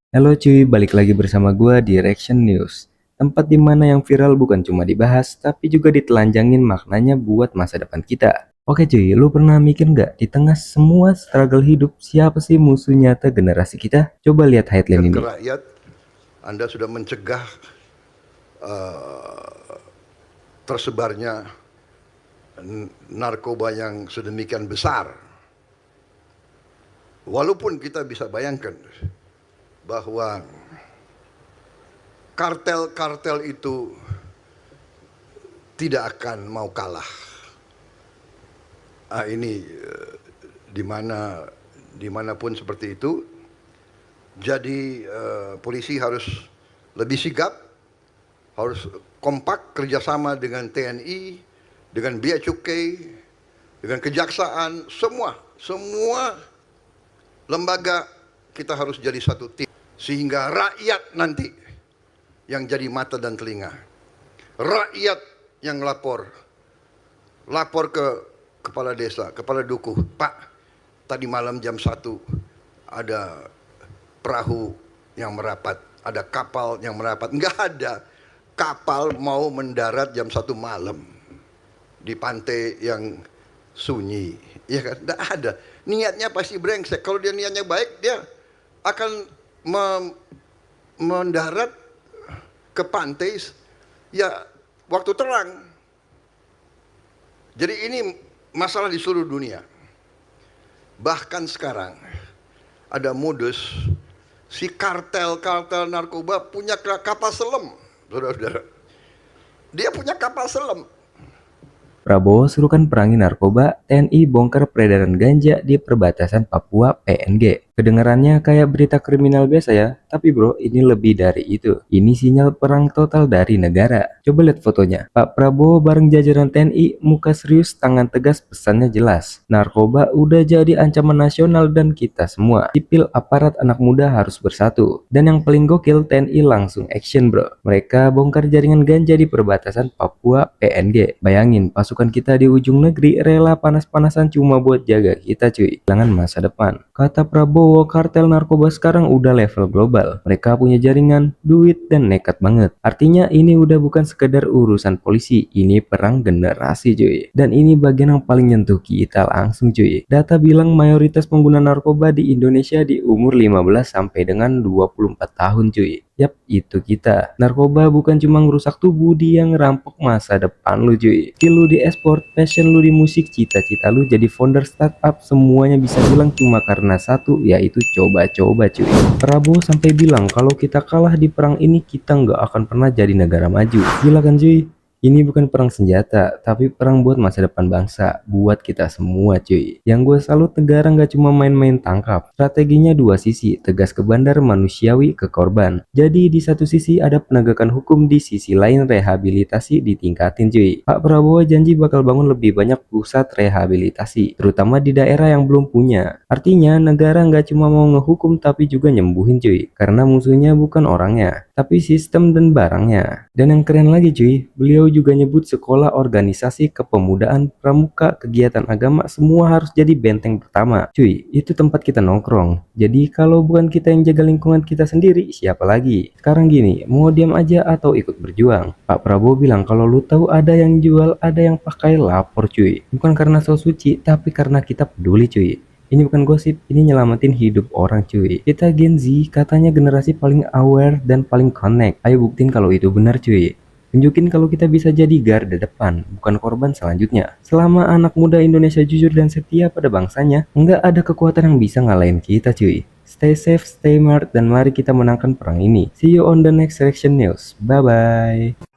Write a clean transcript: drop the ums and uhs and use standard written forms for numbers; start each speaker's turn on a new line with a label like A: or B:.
A: Halo cuy, balik lagi bersama gua di Reaction News. Tempat dimana yang viral bukan cuma dibahas, tapi juga ditelanjangin maknanya buat masa depan kita. Oke cuy, lu pernah mikir nggak di tengah semua struggle hidup, siapa sih musuh nyata generasi kita? Coba lihat headline
B: Ke
A: ini.
B: rakyat, Anda sudah mencegah uh, tersebarnya narkoba yang sedemikian besar. Walaupun kita bisa bayangkan bahwa kartel-kartel itu tidak akan mau kalah. Ini dimanapun seperti itu. Jadi polisi harus lebih sigap, harus kompak kerjasama dengan TNI, dengan Bea Cukai, dengan Kejaksaan, semua lembaga kita harus jadi satu tim. Sehingga rakyat nanti yang jadi mata dan telinga. Rakyat yang lapor ke kepala desa, kepala dukuh, Pak, tadi malam jam 1 ada perahu yang merapat, ada kapal yang merapat. Enggak ada kapal mau mendarat jam 1 malam di pantai yang sunyi, ya kan? Enggak ada. Niatnya pasti brengsek. Kalau dia niatnya baik, dia akan mendarat ke pantai ya waktu terang. Jadi ini masalah di seluruh dunia. Bahkan sekarang ada modus si kartel narkoba punya kapal selam, saudara-saudara. Dia punya kapal selam.
A: Prabowo suruhkan perangi narkoba, TNI bongkar peredaran ganja di perbatasan Papua PNG. Kedengarannya kayak berita kriminal biasa ya, tapi bro ini lebih dari itu. Ini sinyal perang total dari negara. Coba lihat fotonya. Pak Prabowo bareng jajaran TNI, muka serius, tangan tegas, pesannya jelas. Narkoba udah jadi ancaman nasional dan kita semua. Sipil, aparat, anak muda harus bersatu. Dan yang paling gokil, TNI langsung action bro. Mereka bongkar jaringan ganja di perbatasan Papua PNG. Bayangin pasukan kita di ujung negeri rela panas-panasan cuma buat jaga kita cuy. Jangan masa depan. Kata Prabowo, kartel narkoba sekarang udah level global. Mereka punya jaringan, duit, dan nekat banget. Artinya ini udah bukan sekedar urusan polisi, ini perang generasi cuy. Dan ini bagian yang paling nyentuh kita langsung cuy. Data bilang mayoritas pengguna narkoba di Indonesia di umur 15 sampai dengan 24 tahun cuy. Yap, itu kita. Narkoba bukan cuma ngerusak tubuh, dia ngerampok masa depan lu cuy. Skill lu di esport, passion lu di musik, cita-cita lu jadi founder startup, semuanya bisa hilang cuma karena satu, yaitu coba-coba cuy. Prabowo sampai bilang kalau kita kalah di perang ini kita nggak akan pernah jadi negara maju. Gila kan cuy? Ini bukan perang senjata, tapi perang buat masa depan bangsa, buat kita semua cuy. Yang gue salut, negara nggak cuma main-main tangkap. Strateginya dua sisi, tegas ke bandar, manusiawi ke korban. Jadi di satu sisi ada penegakan hukum, di sisi lain rehabilitasi ditingkatin cuy. Pak Prabowo janji bakal bangun lebih banyak pusat rehabilitasi, terutama di daerah yang belum punya. Artinya negara nggak cuma mau ngehukum tapi juga nyembuhin cuy. Karena musuhnya bukan orangnya, tapi sistem dan barangnya. Dan yang keren lagi cuy, beliau juga nyebut sekolah, organisasi, kepemudaan, pramuka, kegiatan agama semua harus jadi benteng pertama. Cuy, itu tempat kita nongkrong. Jadi kalau bukan kita yang jaga lingkungan kita sendiri, siapa lagi? Sekarang gini, mau diam aja atau ikut berjuang? Pak Prabowo bilang kalau lu tahu ada yang jual, ada yang pakai, lapor cuy. Bukan karena so suci, tapi karena kita peduli cuy. Ini bukan gosip, ini nyelamatin hidup orang cuy. Kita Gen Z katanya generasi paling aware dan paling connect. Ayo buktiin kalau itu benar cuy. Tunjukin kalau kita bisa jadi garda depan, bukan korban selanjutnya. Selama anak muda Indonesia jujur dan setia pada bangsanya, nggak ada kekuatan yang bisa ngalahin kita cuy. Stay safe, stay smart, dan mari kita menangkan perang ini. See you on the next Reaction News. Bye-bye.